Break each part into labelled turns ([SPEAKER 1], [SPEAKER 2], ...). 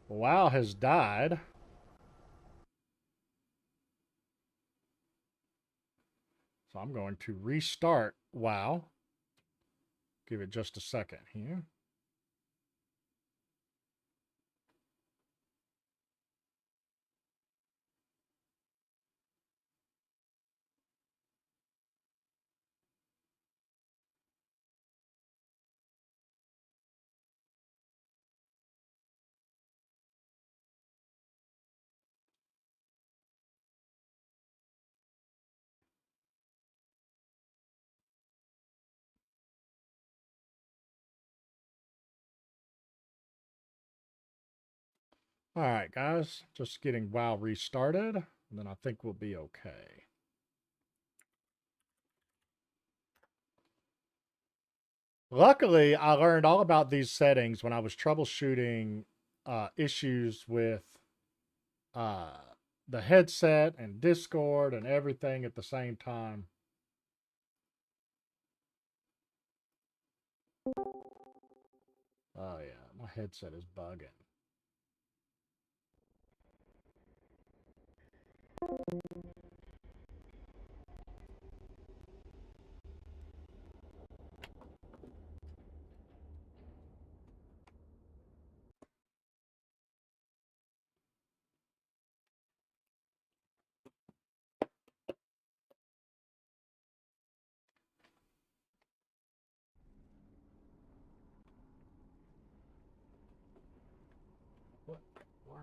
[SPEAKER 1] WoW has died. So I'm going to restart WoW. Give it just a second here. All right, guys, just getting WoW restarted, and then I think we'll be okay. Luckily, I learned all about these settings when I was troubleshooting issues with uh, the headset and Discord and everything at the same time. Oh, yeah, my headset is bugging. What? Wow.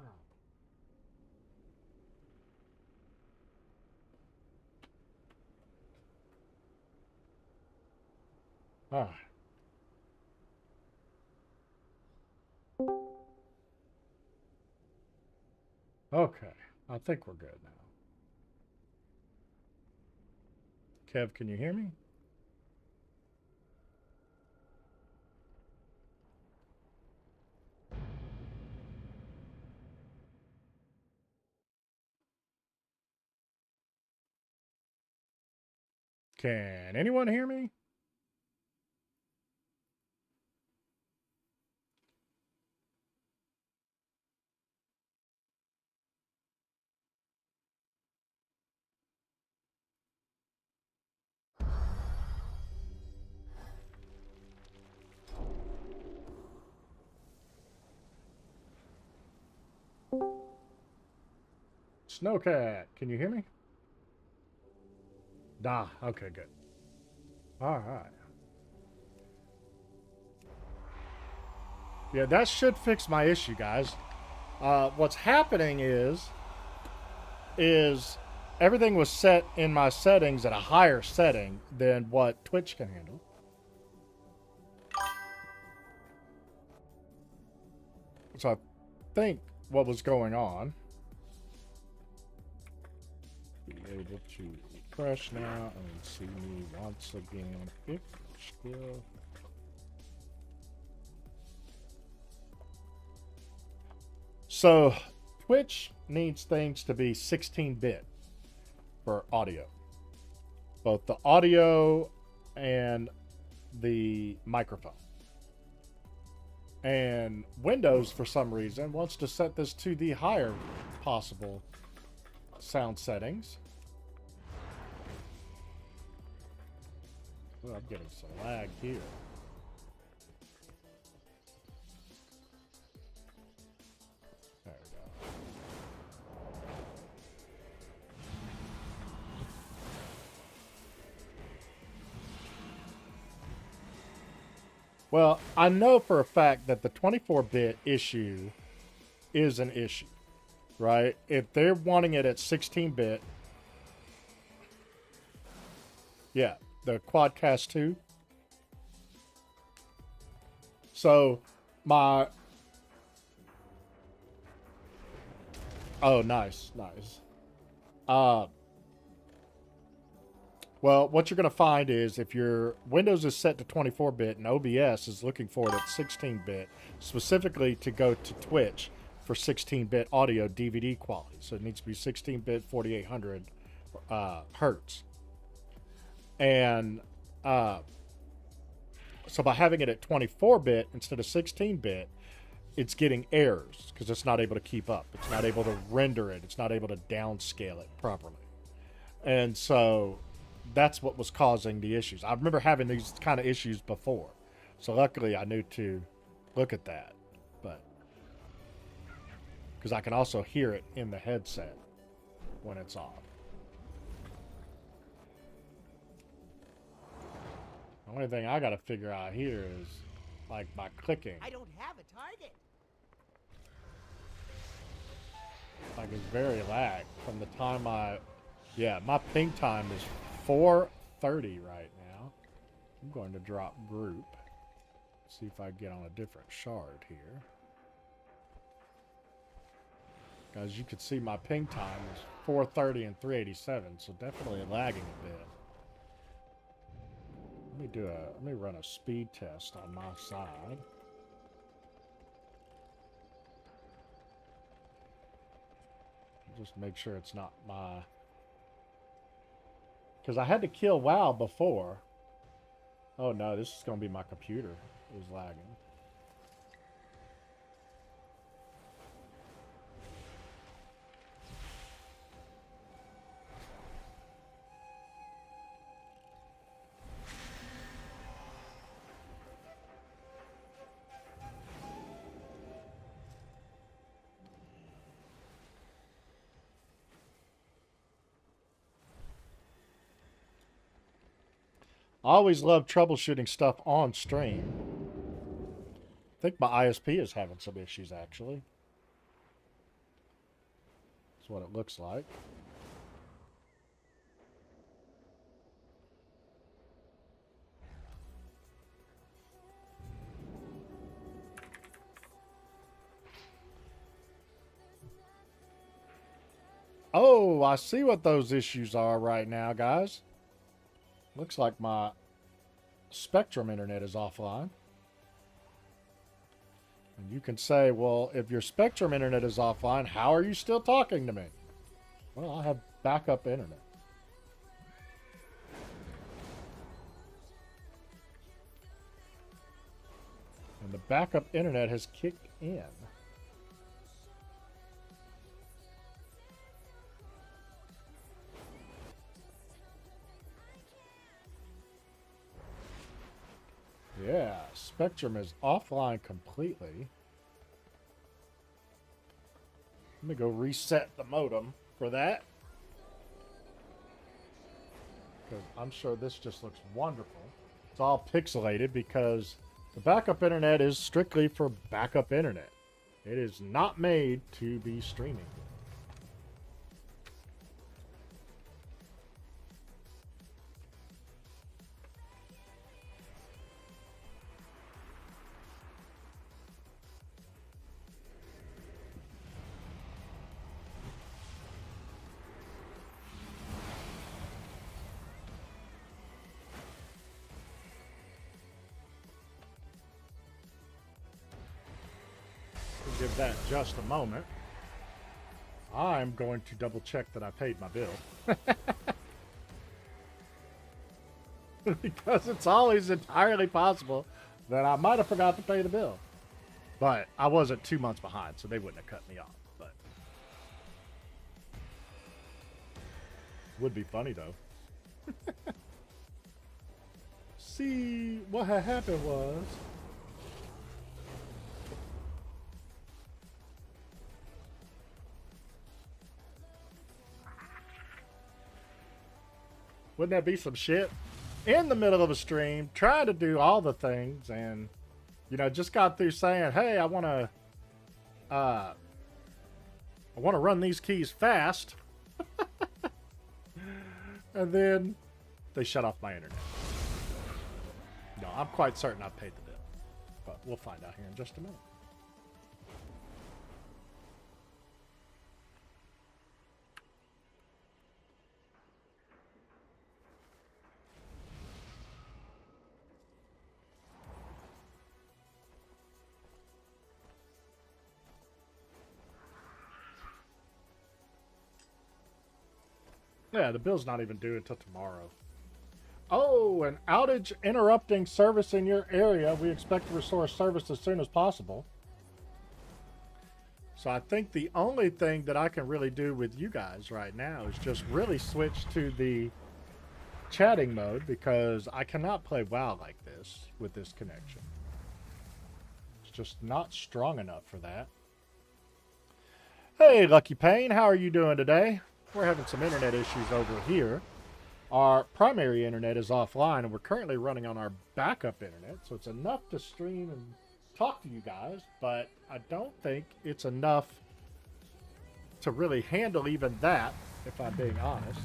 [SPEAKER 1] Ah, okay. I think we're good now. Kev, can you hear me? Can anyone hear me? Snowcat, can you hear me? Da, okay, good. All right. Yeah, that should fix my issue, guys. What's happening is everything was set in my settings at a higher setting than what Twitch can handle. So I think what was going on. Be able to refresh now and see me once again. If still. So Twitch needs things to be 16-bit for audio. Both the audio and the microphone. And Windows, for some reason, wants to set this to the higher possible sound settings. Oh, I'm getting some lag here. There we go. Well, I know for a fact that the 24-bit issue is an issue, right? If they're wanting it at 16-bit, yeah, the Quadcast 2. So my oh, nice, nice. Uh, well, what you're going to find is if your Windows is set to 24-bit and OBS is looking for it at 16-bit, specifically to go to Twitch for 16-bit audio DVD quality. So it needs to be 16-bit 4800 hertz. And so by having it at 24-bit instead of 16-bit, it's getting errors because it's not able to keep up. It's not able to render it. It's not able to downscale it properly. And so that's what was causing the issues. I remember having these kind of issues before. So luckily I knew to look at that. But because I can also hear it in the headset when it's off. The only thing I got to figure out here is like my clicking.
[SPEAKER 2] I don't have a target.
[SPEAKER 1] Like it's very lag from the time yeah, my ping time is 4:30 right now. I'm going to drop group. See if I get on a different shard here. Guys, you can see my ping time is 4:30 and 387, so definitely lagging a bit. Let me run a speed test on my side. Just make sure it's not my... Because I had to kill WoW before. Oh no, this is going to be my computer is lagging. I always love troubleshooting stuff on stream. I think my ISP is having some issues, actually. That's what it looks like. Oh, I see what those issues are right now, guys. Looks like my Spectrum internet is offline. And you can say, well, if your Spectrum internet is offline, how are you still talking to me? Well, I have backup internet. And the backup internet has kicked in. Yeah, Spectrum is offline completely. Let me go reset the modem for that. Because I'm sure this just looks wonderful. It's all pixelated because the backup internet is strictly for backup internet. It is not made to be streaming. Give that just a moment. I'm going to double check that I paid my bill. Because it's always entirely possible that I might have forgot to pay the bill. But I wasn't 2 months behind, so they wouldn't have cut me off. But would be funny though. See, what had happened was wouldn't that be some shit? In the middle of a stream, trying to do all the things, and you know, just got through saying, "Hey, I want to run these keys fast," and then they shut off my internet. No, I'm quite certain I paid the bill, but we'll find out here in just a minute. Yeah, the bill's not even due until tomorrow. Oh, an outage interrupting service in your area. We expect to restore service as soon as possible. So I think the only thing that I can really do with you guys right now is just really switch to the chatting mode, because I cannot play WoW like this with this connection. It's just not strong enough for that. Hey, Lucky Payne, how are you doing today? We're having some internet issues over here. Our primary internet is offline, and we're currently running on our backup internet, so it's enough to stream and talk to you guys, but I don't think it's enough to really handle even that, if I'm being honest.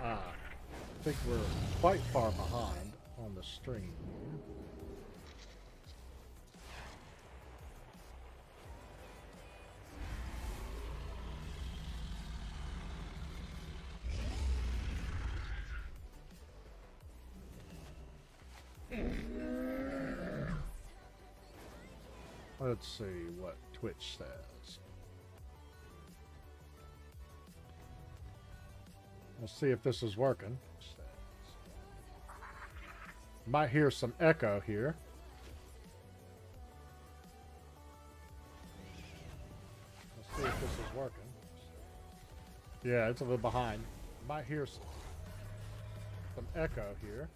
[SPEAKER 1] I think we're quite far behind on the stream. Let's see what Twitch says. Let's see if this is working. Might hear some echo here. Let's see if this is working. Yeah, it's a little behind. Might hear some echo here.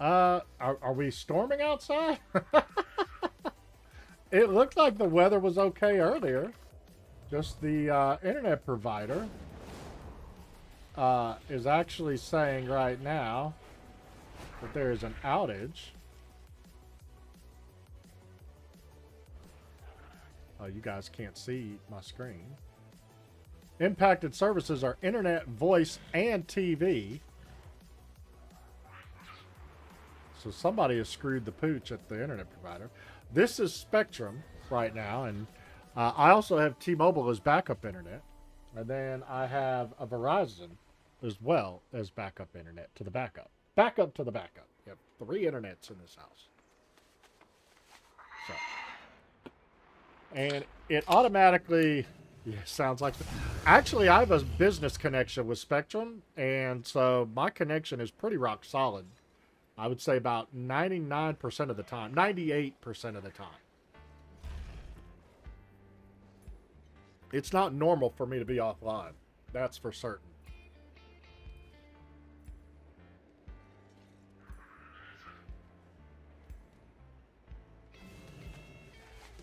[SPEAKER 1] Are we storming outside? It looked like the weather was okay earlier. Just the internet provider is actually saying right now that there is an outage. Oh, you guys can't see my screen. Impacted services are internet, voice, and TV. So somebody has screwed the pooch at the internet provider. This is Spectrum right now, and I also have T-Mobile as backup internet. And then I have a Verizon as well as backup internet to the backup. Backup to the backup. Yep, 3 internets in this house. So. And it automatically... Yeah, sounds like... Actually, I have a business connection with Spectrum, and so my connection is pretty rock solid. I would say about 99% of the time. 98% of the time. It's not normal for me to be offline. That's for certain.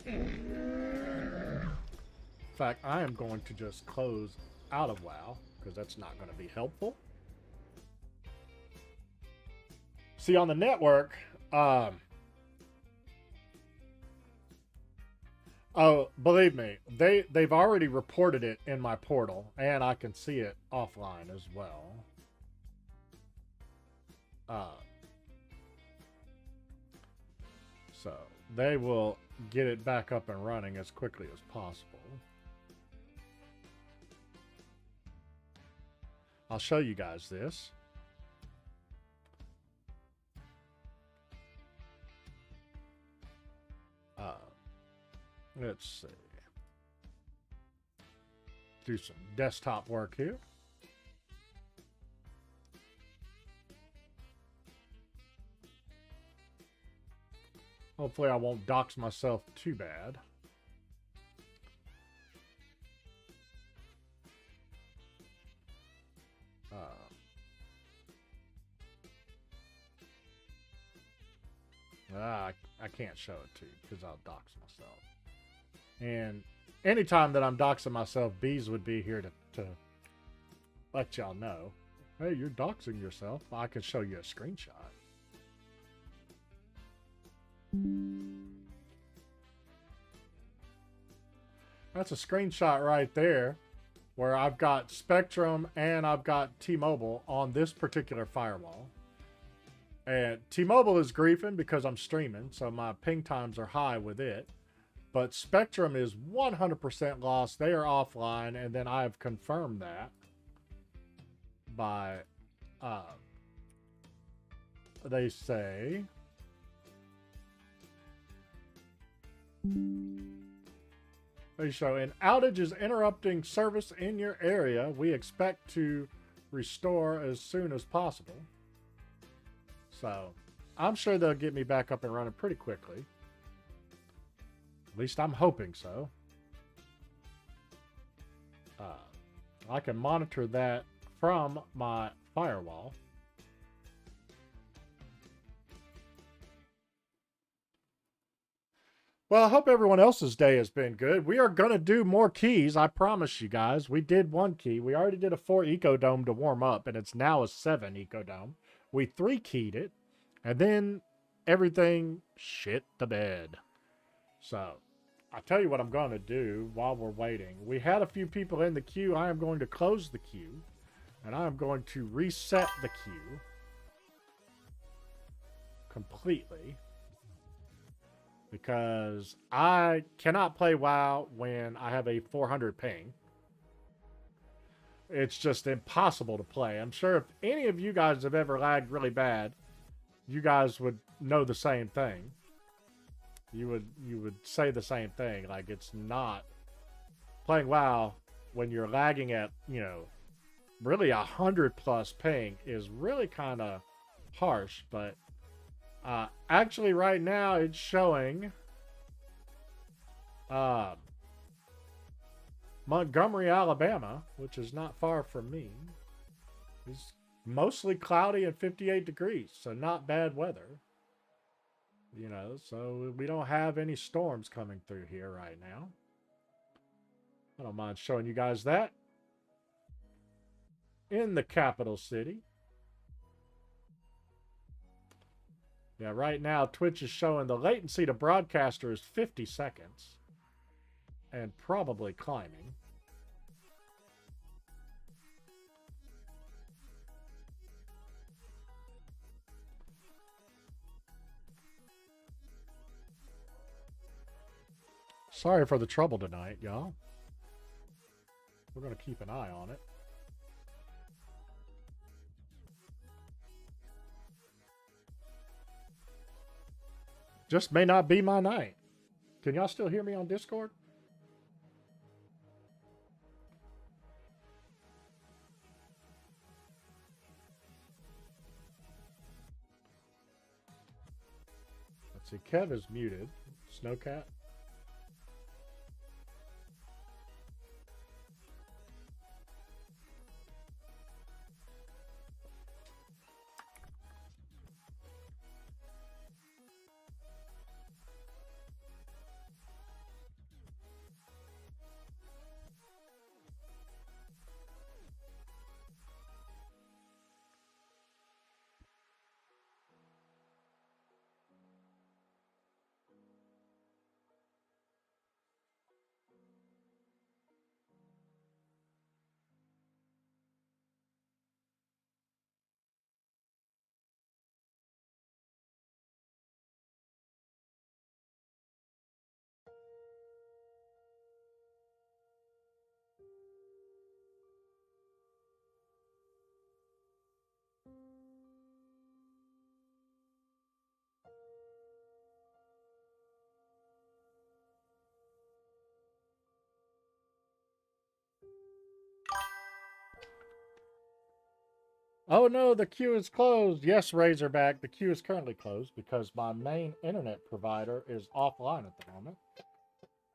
[SPEAKER 1] In fact, I am going to just close out of WoW, because that's not going to be helpful. See, on the network, oh, believe me, they've already reported it in my portal, and I can see it offline as well. So they will get it back up and running as quickly as possible. I'll show you guys this. Let's see. Do some desktop work here. Hopefully I won't dox myself too bad. I can't show it to you because I'll dox myself. And anytime that I'm doxing myself, Bees would be here to let y'all know. Hey, you're doxing yourself. I can show you a screenshot. That's a screenshot right there where I've got Spectrum and I've got T-Mobile on this particular firewall. And T-Mobile is griefing because I'm streaming, so my ping times are high with it. But Spectrum is 100% lost. They are offline, and then I have confirmed that by, they say, they show an outage is interrupting service in your area. We expect to restore as soon as possible. So I'm sure they'll get me back up and running pretty quickly. At least I'm hoping so. I can monitor that from my firewall. Well, I hope everyone else's day has been good. We are going to do more keys, I promise you guys. We did 1 key. We already did a 4 Ecodome to warm up, and it's now a 7 Ecodome. We 3 keyed it, and then everything shit the bed. So, I'll tell you what I'm going to do while we're waiting. We had a few people in the queue. I am going to close the queue, and I am going to reset the queue completely. Because I cannot play WoW when I have a 400 ping. It's just impossible to play. I'm sure if any of you guys have ever lagged really bad, you guys would know the same thing. You would say the same thing. Like, it's not playing WoW when you're lagging at, you know, really 100+ ping is really kind of harsh, but actually, right now it's showing Montgomery, Alabama, which is not far from me. It's mostly cloudy and 58 degrees, so not bad weather. You know, so we don't have any storms coming through here right now. I don't mind showing you guys that. In the capital city. Yeah, right now Twitch is showing the latency to broadcaster is 50 seconds. And probably climbing. Sorry for the trouble tonight, y'all. We're going to keep an eye on it. Just may not be my night. Can y'all still hear me on Discord? Let's see. Kev is muted. Snowcat. Oh no, the queue is closed. Yes, Razorback, the queue is currently closed because my main internet provider is offline at the moment.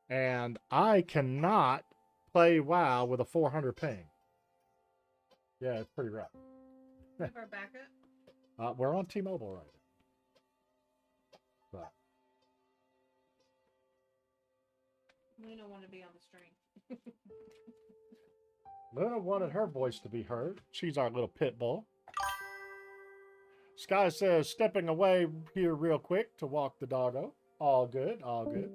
[SPEAKER 1] And I cannot play WoW with a 400 ping. Yeah, it's pretty rough.
[SPEAKER 2] Our backup?
[SPEAKER 1] We're on T-Mobile right now.
[SPEAKER 2] We don't want to be on the string.
[SPEAKER 1] Luna wanted her voice to be heard. She's our little pit bull. Sky says, stepping away here real quick to walk the doggo. All good, all good.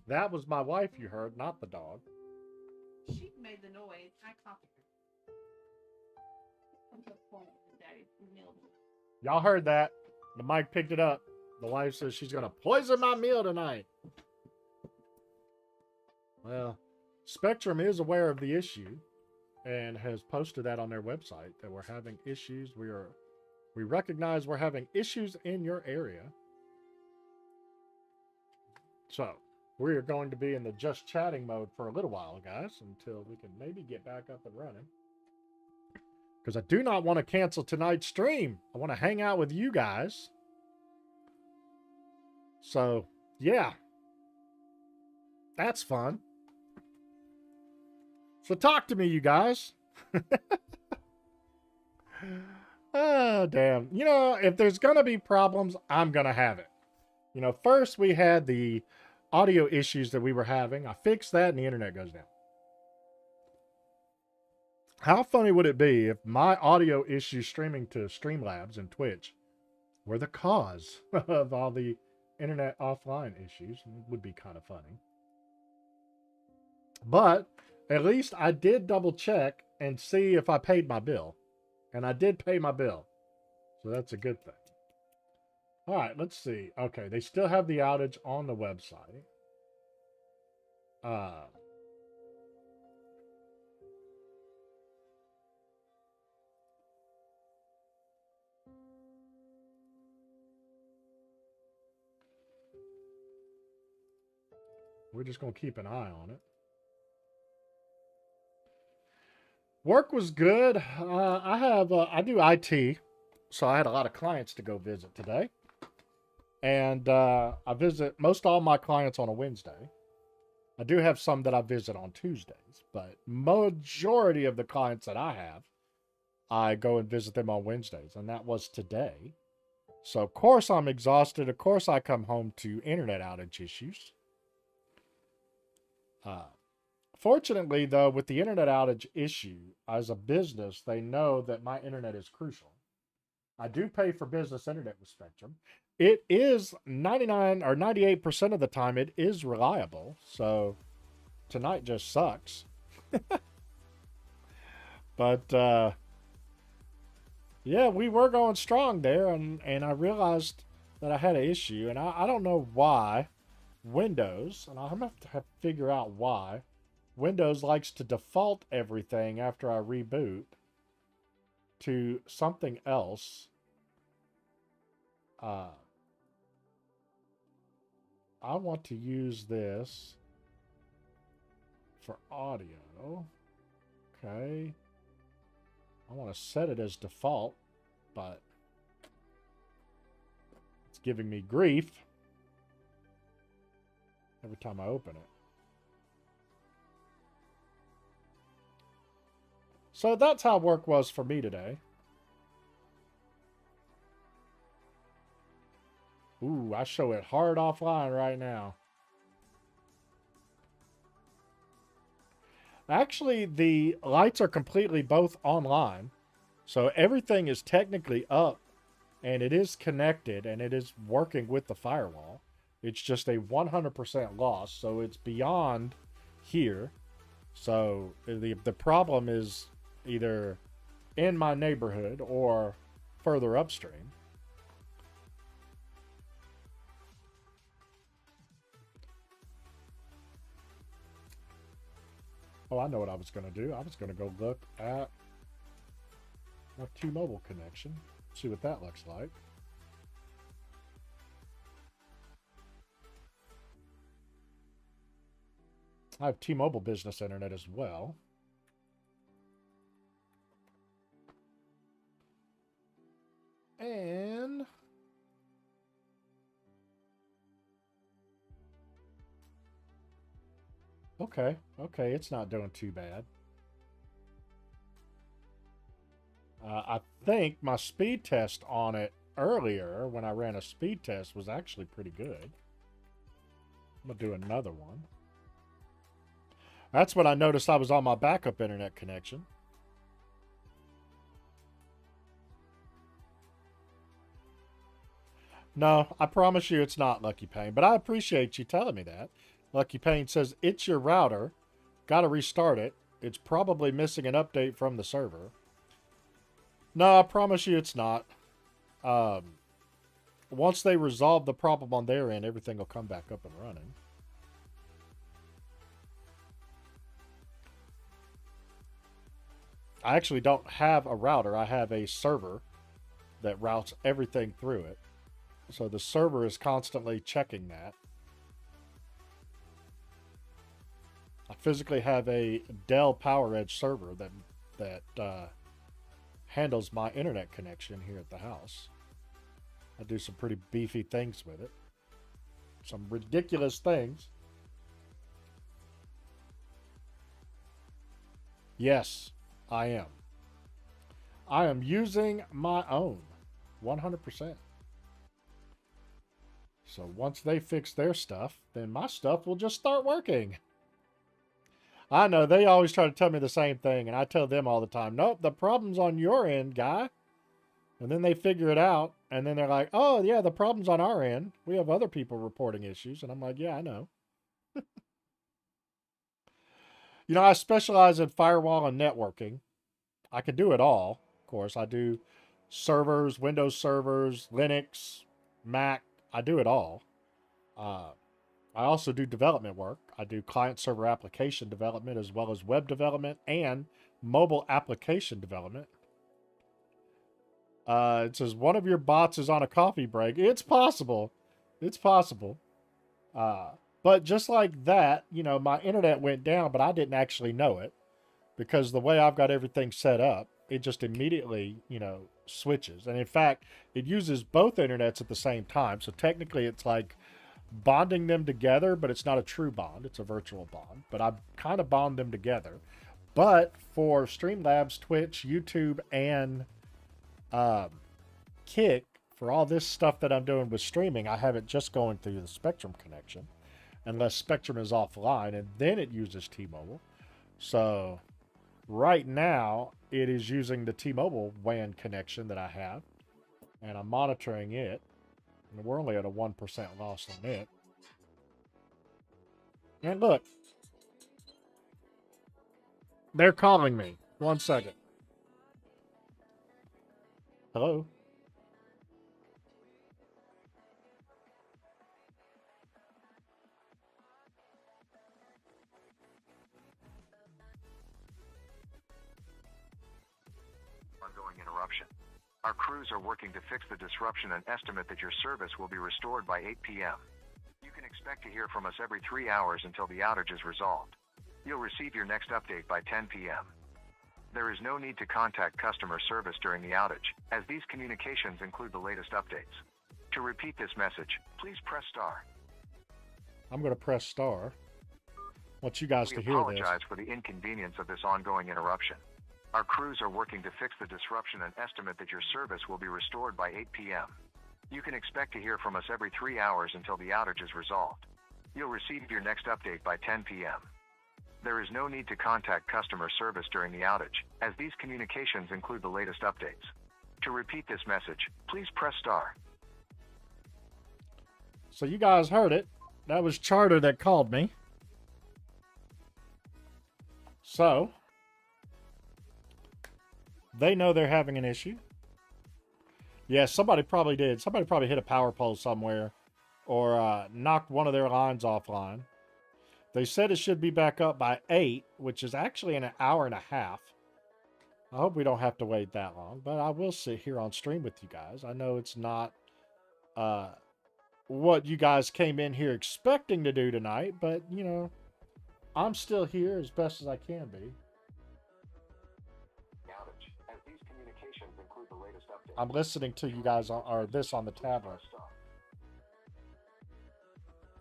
[SPEAKER 1] That was my wife you heard, not the dog.
[SPEAKER 2] She made the noise. I copied her.
[SPEAKER 1] Y'all heard that. The mic picked it up. The wife says she's going to poison my meal tonight. Well, Spectrum is aware of the issue and has posted that on their website that we're having issues. We recognize we're having issues in your area. So, we are going to be in the just chatting mode for a little while, guys, until we can maybe get back up and running. because I do not want to cancel tonight's stream. I want to hang out with you guys. So, yeah. That's fun. So talk to me, you guys. Oh, damn. You know, if there's going to be problems, I'm going to have it. You know, first we had the audio issues that we were having. I fixed that and the internet goes down. How funny would it be if my audio issues streaming to Streamlabs and Twitch were the cause of all the internet offline issues? It would be kind of funny. But at least I did double check and see if I paid my bill. And I did pay my bill. So that's a good thing. All right, let's see. Okay, they still have the outage on the website. We're just going to keep an eye on it. Work was good. I do IT, so I had a lot of clients to go visit today. And I visit most all my clients on a Wednesday. I do have some that I visit on Tuesdays, but majority of the clients that I have, I go and visit them on Wednesdays, and that was today. So, of course, I'm exhausted. Of course, I come home to internet outage issues. Fortunately, though, with the internet outage issue, as a business, they know that my internet is crucial. I do pay for business internet with Spectrum. It is 99 or 98% of the time, it is reliable. So tonight just sucks. But yeah, we were going strong there, and I realized that I had an issue, and I don't know why Windows, and I'm going to have to figure out why Windows likes to default everything after I reboot to something else. I want to use this for audio. Okay. I want to set it as default, but it's giving me grief every time I open it. So that's how work was for me today. Ooh, I show it hard offline right now. Actually, the lights are completely both online. So everything is technically up and it is connected and it is working with the firewall. It's just a 100% loss. So it's beyond here. So the problem is either in my neighborhood or further upstream. Oh, I know what I was going to do. I was going to go look at my T-Mobile connection, see what that looks like. I have T-Mobile business internet as well. And okay, it's not doing too bad. I think my speed test on it earlier, when I ran a speed test, was actually pretty good. I'm going to do another one. That's when I noticed I was on my backup internet connection. No, I promise you it's not, Lucky Payne, but I appreciate you telling me that. Lucky Payne says, it's your router. Got to restart it. It's probably missing an update from the server. No, I promise you it's not. Once they resolve the problem on their end, everything will come back up and running. I actually don't have a router. I have a server that routes everything through it. So the server is constantly checking that. I physically have a Dell PowerEdge server that handles my internet connection here at the house. I do some pretty beefy things with it. Some ridiculous things. Yes, I am. I am using my own 100%. So once they fix their stuff, then my stuff will just start working. I know they always try to tell me the same thing, and I tell them all the time, nope, the problem's on your end, guy. And then they figure it out, and then they're like, oh, yeah, the problem's on our end. We have other people reporting issues. And I'm like, yeah, I know. You know, I specialize in firewall and networking. I can do it all. Of course, I do servers, Windows servers, Linux, Mac. I do it all. I also do development work. I do client server application development as well as web development and mobile application development. It says one of your bots is on a coffee break. It's possible. It's possible. But just like that, you know, my internet went down, but I didn't actually know it because the way I've got everything set up, it just immediately, you know, switches. And in fact, it uses both internets at the same time. So technically it's like bonding them together, but it's not a true bond. It's a virtual bond. But I kind of bond them together. But for Streamlabs, Twitch, YouTube, and Kick, for all this stuff that I'm doing with streaming, I have it just going through the Spectrum connection, unless Spectrum is offline, and then it uses T-Mobile. So right now, it is using the T-Mobile WAN connection that I have, and I'm monitoring it. And we're only at a 1% loss on it. And look, they're calling me. 1 second. Hello?
[SPEAKER 3] Ongoing interruption. Our crews are working to fix the disruption and estimate that your service will be restored by 8 p.m. You can expect to hear from us every 3 hours until the outage is resolved. You'll receive your next update by 10 p.m. There is no need to contact customer service during the outage, as these communications include the latest updates. To repeat this message, please press star.
[SPEAKER 1] I'm going to press star. I want you guys to hear this.
[SPEAKER 3] We apologize for the inconvenience of this ongoing interruption. Our crews are working to fix the disruption and estimate that your service will be restored by 8 p.m. You can expect to hear from us every 3 hours until the outage is resolved. You'll receive your next update by 10 p.m. There is no need to contact customer service during the outage, as these communications include the latest updates. To repeat this message, please press star.
[SPEAKER 1] So you guys heard it. That was Charter that called me. So they know they're having an issue. Yeah, somebody probably did. Somebody probably hit a power pole somewhere or knocked one of their lines offline. They said it should be back up by 8, which is actually in an hour and a half. I hope we don't have to wait that long, but I will sit here on stream with you guys. I know it's not what you guys came in here expecting to do tonight, but, you know, I'm still here as best as I can be. I'm listening to you guys on, or this on the tablet.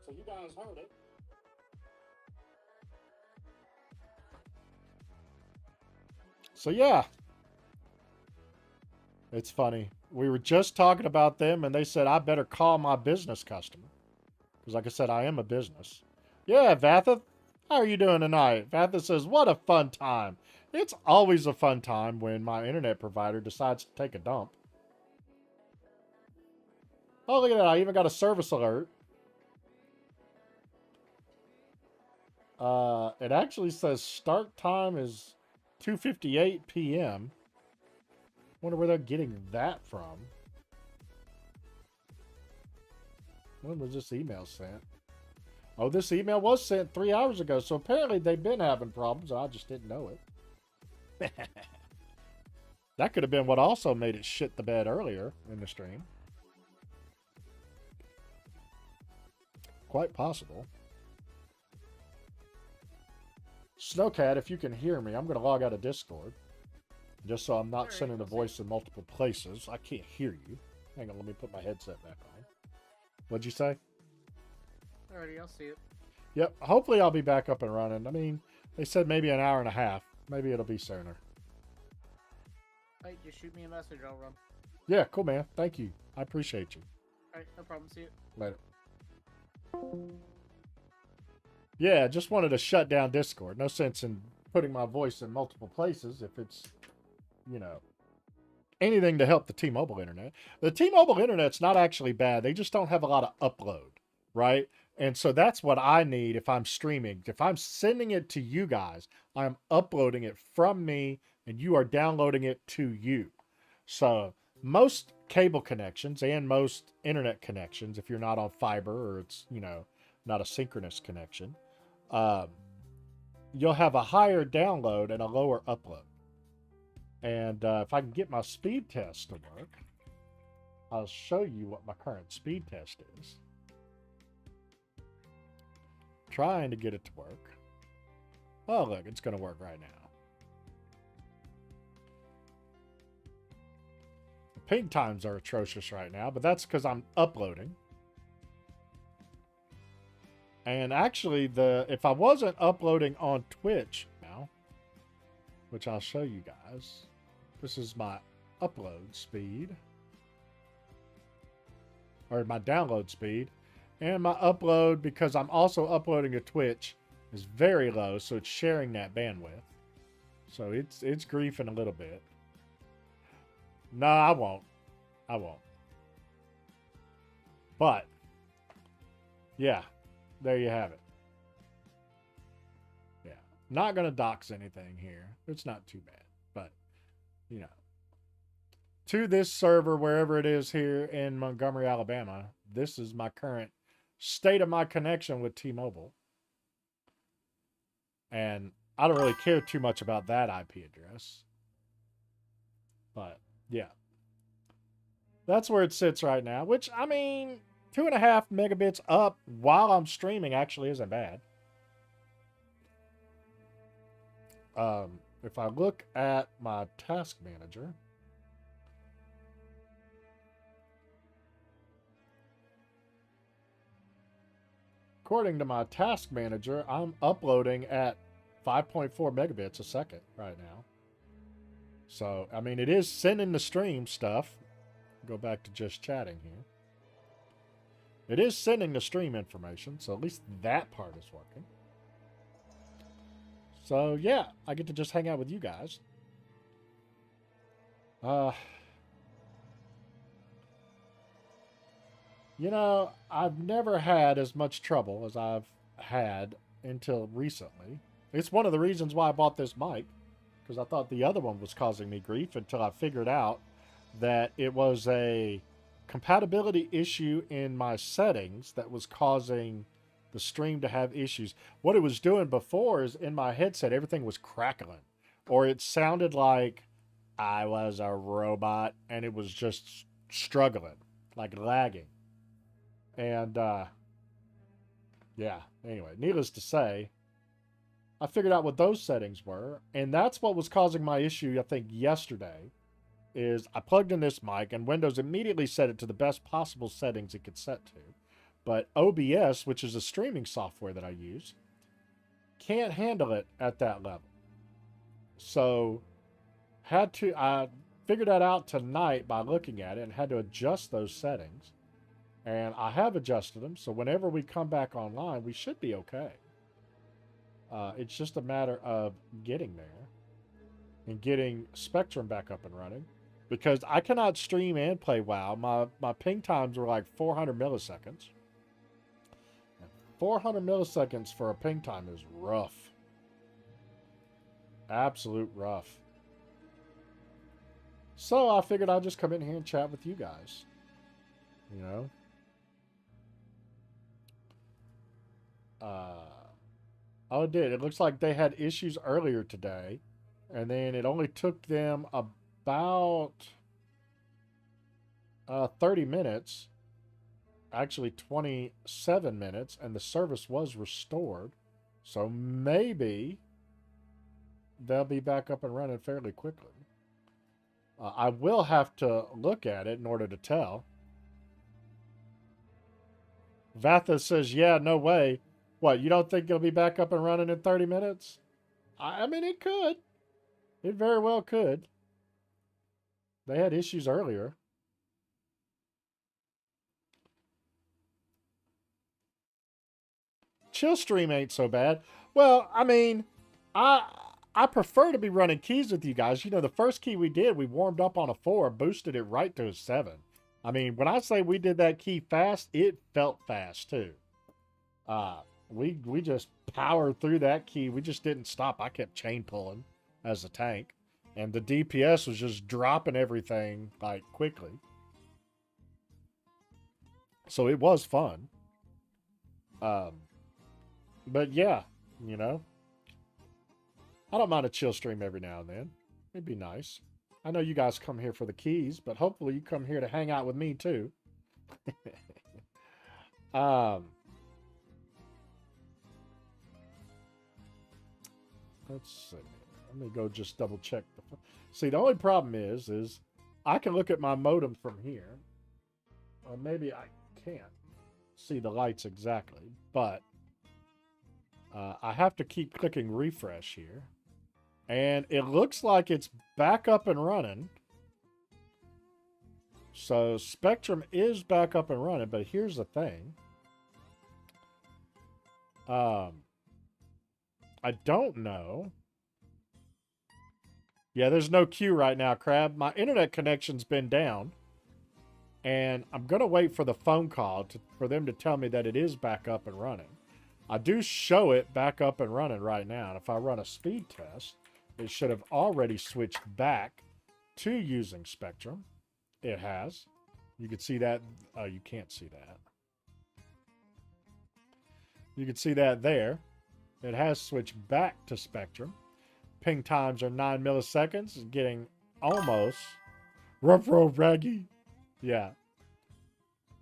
[SPEAKER 1] So you guys heard it. So yeah, it's funny. We were just talking about them, and they said I better call my business customer because, like I said, I am a business. Yeah, Vatha, how are you doing tonight? Vatha says, "What a fun time." It's always a fun time when my internet provider decides to take a dump. Oh, look at that! I even got a service alert. It actually says start time is 2:58 p.m. Wonder where they're getting that from. When was this email sent? Oh, this email was sent 3 hours ago, so apparently they've been having problems. I just didn't know it. That could have been what also made it shit the bed earlier in the stream. Quite possible. Snowcat, if you can hear me, I'm going to log out of Discord. Just so I'm not
[SPEAKER 2] Alright,
[SPEAKER 1] sending the
[SPEAKER 2] we'll see.
[SPEAKER 1] voice in multiple places. I can't hear you. Hang on, let me put my headset back on. What'd you say?
[SPEAKER 4] Alrighty, I'll see it.
[SPEAKER 1] Yep. Hopefully I'll be back up and running. I mean, they said maybe an hour and a half. Maybe it'll be sooner.
[SPEAKER 4] Hey, just shoot me a message. I'll run.
[SPEAKER 1] Yeah, cool, man. Thank you. I appreciate you.
[SPEAKER 4] Alright, no problem. See it.
[SPEAKER 1] Later. Yeah, just wanted to shut down Discord. No sense in putting my voice in multiple places if it's, you know, anything to help the T-Mobile internet. The T-Mobile internet's not actually bad. They just don't have a lot of upload, right? And so that's what I need if I'm streaming. If I'm sending it to you guys, I'm uploading it from me and you are downloading it to you. So most cable connections and most internet connections, if you're not on fiber or it's, you know, not a synchronous connection, you'll have a higher download and a lower upload. And if I can get my speed test to work, I'll show you what my current speed test is. Trying to get it to work. Oh, look, it's going to work right now. The ping times are atrocious right now, but that's because I'm uploading. And actually, if I wasn't uploading on Twitch now, which I'll show you guys, this is my upload speed, or my download speed, and my upload, because I'm also uploading to Twitch, is very low, so it's sharing that bandwidth. So it's griefing a little bit. No, I won't. I won't. But, yeah. There you have it. Yeah. Not going to dox anything here. It's not too bad. But, you know. To this server, wherever it is here in Montgomery, Alabama, this is my current state of my connection with T-Mobile. And I don't really care too much about that IP address. But, yeah. That's where it sits right now. Which, I mean, 2.5 megabits up while I'm streaming actually isn't bad. If I look at my task manager, according to my task manager, I'm uploading at 5.4 megabits a second right now. So, I mean, it is sending the stream stuff. Go back to just chatting here. It is sending the stream information, so at least that part is working. So, yeah, I get to just hang out with you guys. You know, I've never had as much trouble as I've had until recently. It's one of the reasons why I bought this mic, because I thought the other one was causing me grief until I figured out that it was a compatibility issue in my settings that was causing the stream to have issues. What it was doing before is in my headset, everything was crackling, or it sounded like I was a robot and it was just struggling, like lagging. And, yeah, anyway, needless to say, I figured out what those settings were, and that's what was causing my issue, I think, yesterday, is I plugged in this mic, and Windows immediately set it to the best possible settings it could set to. But OBS, which is a streaming software that I use, can't handle it at that level. So, I figured that out tonight by looking at it and had to adjust those settings. And I have adjusted them, so whenever we come back online, we should be okay. It's just a matter of getting there and getting Spectrum back up and running, because I cannot stream and play WoW. My ping times were like 400 milliseconds. And 400 milliseconds for a ping time is rough. Absolute rough. So I figured I'd just come in here and chat with you guys. You know? Oh, it did. It looks like they had issues earlier today, and then it only took them about 30 minutes, actually 27 minutes, and the service was restored. So maybe they'll be back up and running fairly quickly. I will have to look at it in order to tell. Vatha says, yeah, no way. What, you don't think it'll be back up and running in 30 minutes? I mean, it could. It very well could. They had issues earlier. Chill stream ain't so bad. Well, I mean, I prefer to be running keys with you guys. You know, the first key we did, we warmed up on a 4, boosted it right to a 7. I mean, when I say we did that key fast, it felt fast too. We just powered through that key. We just didn't stop. I kept chain pulling as a tank, and the DPS was just dropping everything like quickly. So it was fun. But yeah, you know, I don't mind a chill stream every now and then. It'd be nice. I know you guys come here for the keys, but hopefully you come here to hang out with me too. Let's see. Let me go just double check. See, the only problem is I can look at my modem from here. Or maybe I can't see the lights exactly, but I have to keep clicking refresh here. And it looks like it's back up and running. So Spectrum is back up and running, but here's the thing. I don't know. Yeah, there's no queue right now, Crab. My internet connection's been down. And I'm going to wait for the phone call for them to tell me that it is back up and running. I do show it back up and running right now. And if I run a speed test, it should have already switched back to using Spectrum. It has. You can see that. Oh, you can't see that. You can see that there. It has switched back to Spectrum. Ping times are 9 milliseconds. It's getting almost. Ruh-roh, Raggy. Yeah.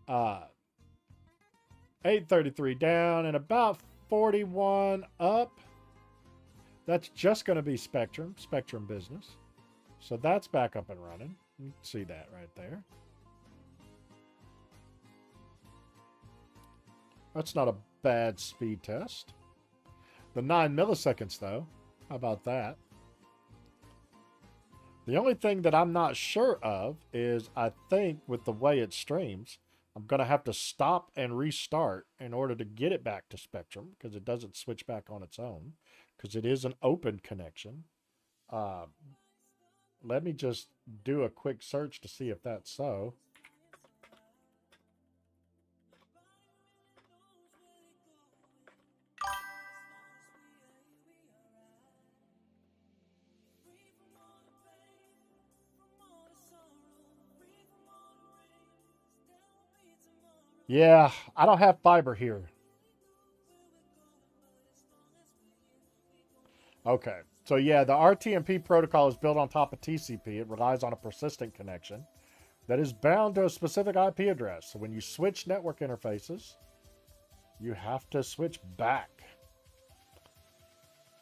[SPEAKER 1] 833 down and about 41 up. That's just going to be Spectrum business. So that's back up and running. You can see that right there. That's not a bad speed test. The 9 milliseconds, though. How about that? The only thing that I'm not sure of is I think with the way it streams, I'm going to have to stop and restart in order to get it back to Spectrum because it doesn't switch back on its own because it is an open connection. Let me just do a quick search to see if that's so. Yeah, I don't have fiber here. Okay, so yeah, the RTMP protocol is built on top of TCP. It relies on a persistent connection that is bound to a specific IP address. So when you switch network interfaces, you have to switch back.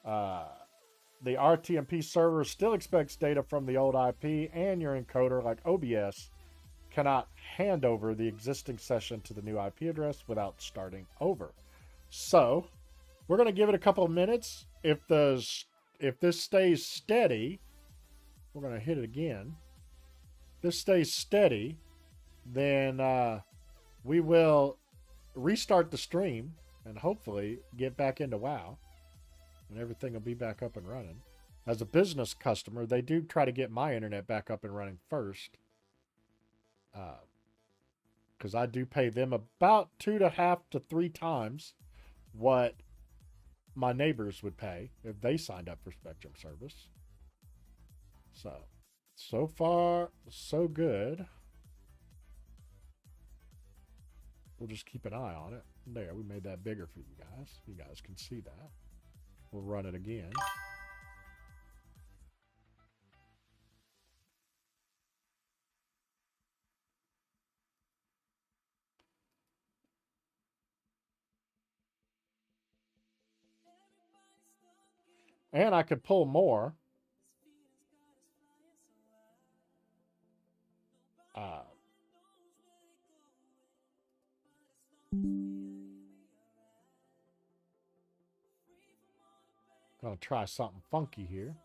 [SPEAKER 1] The RTMP server still expects data from the old IP, and your encoder, like OBS, cannot hand over the existing session to the new IP address without starting over. So we're going to give it a couple of minutes. If this stays steady, we're going to hit it again. If this stays steady, then we will restart the stream and hopefully get back into WoW, and everything will be back up and running. As a business customer, they do try to get my internet back up and running first. Because I do pay them about 2.5 to 3 times what my neighbors would pay if they signed up for Spectrum service. So far, so good. We'll just keep an eye on it. There, we made that bigger for you guys. You guys can see that. We'll run it again. And I could pull more. Gonna try something funky here.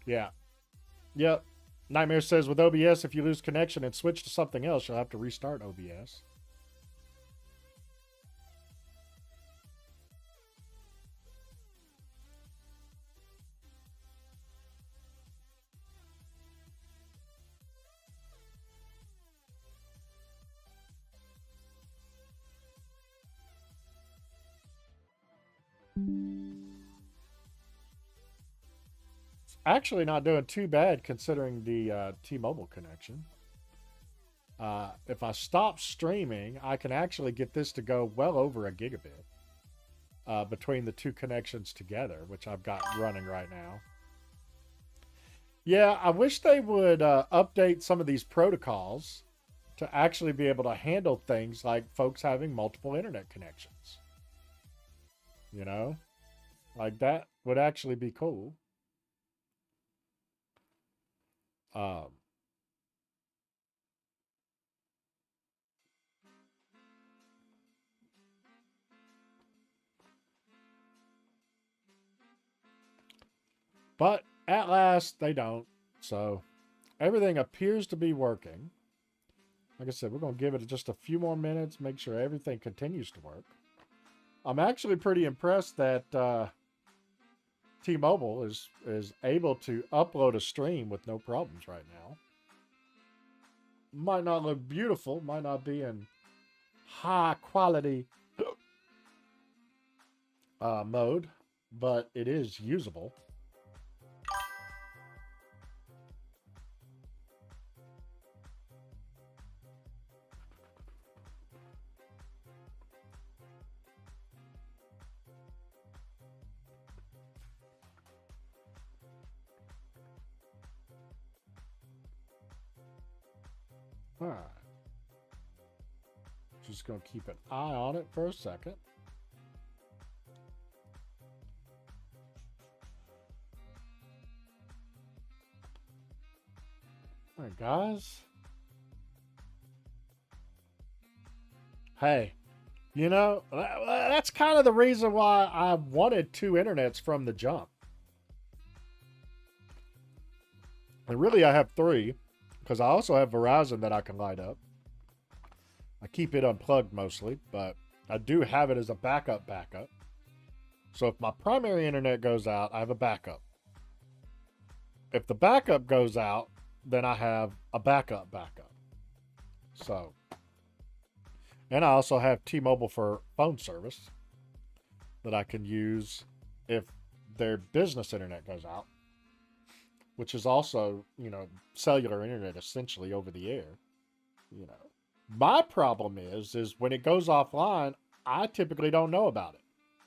[SPEAKER 1] Yeah. Yep. Nightmare says with OBS, if you lose connection and switch to something else, you'll have to restart OBS. Actually not doing too bad considering the T-Mobile connection. If I stop streaming, I can actually get this to go well over a gigabit between the two connections together, which I've got running right now. Yeah, I wish they would update some of these protocols to actually be able to handle things like folks having multiple internet connections. You know? Like that would actually be cool. But at last, they don't. So everything appears to be working. Like I said, we're going to give it just a few more minutes, make sure everything continues to work. I'm actually pretty impressed that T-Mobile is able to upload a stream with no problems right now. Might not look beautiful, might not be in high quality mode, but it is usable. All right. Just going to keep an eye on it for a second. All right, guys. Hey, you know, that's kind of the reason why I wanted two internets from the jump. And really, I have three, because I also have Verizon that I can light up. I keep it unplugged mostly, but I do have it as a backup. So if my primary internet goes out, I have a backup. If the backup goes out, then I have a backup. So, and I also have T-Mobile for phone service that I can use if their business internet goes out, which is also, you know, cellular internet essentially over the air. You know, my problem is when it goes offline, I typically don't know about it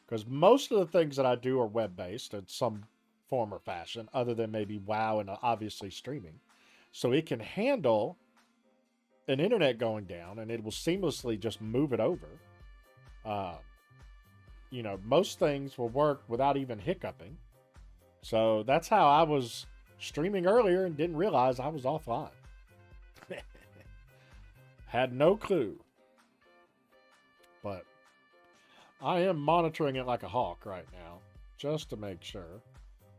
[SPEAKER 1] because most of the things that I do are web-based in some form or fashion, other than maybe WoW and obviously streaming. So it can handle an internet going down and it will seamlessly just move it over. You know, most things will work without even hiccuping. So that's how I was streaming earlier and didn't realize I was offline. Had no clue. But I am monitoring it like a hawk right now, just to make sure.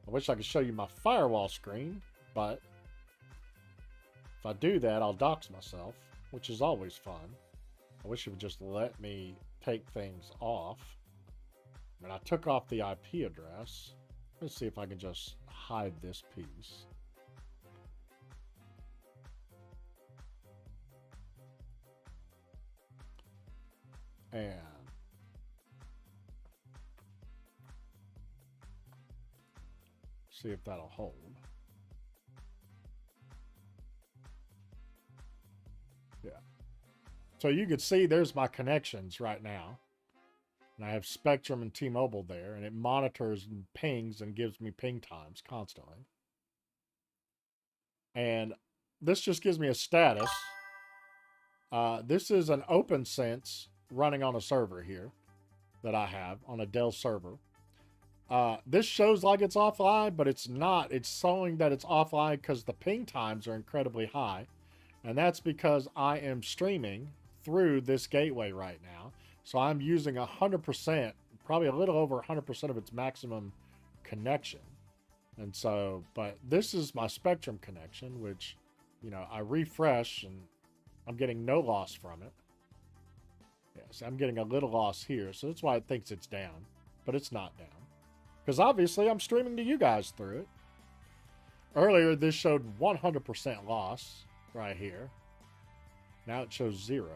[SPEAKER 1] I wish I could show you my firewall screen, but if I do that, I'll dox myself, which is always fun. I wish it would just let me take things off. And I took off the IP address. Let's see if I can just hide this piece. And see if that'll hold. Yeah. So you can see there's my connections right now. And I have Spectrum and T-Mobile there, and it monitors and pings and gives me ping times constantly. And this just gives me a status. This is an OpenSense running on a server here that I have on a Dell server. This shows like it's offline, but it's not. It's showing that it's offline because the ping times are incredibly high. And that's because I am streaming through this gateway right now. So I'm using 100%, probably a little over 100% of its maximum connection. And so, but this is my Spectrum connection, which, you know, I refresh and I'm getting no loss from it. Yes, I'm getting a little loss here. So that's why it thinks it's down, but it's not down. Because obviously I'm streaming to you guys through it. Earlier, this showed 100% loss right here. Now it shows 0.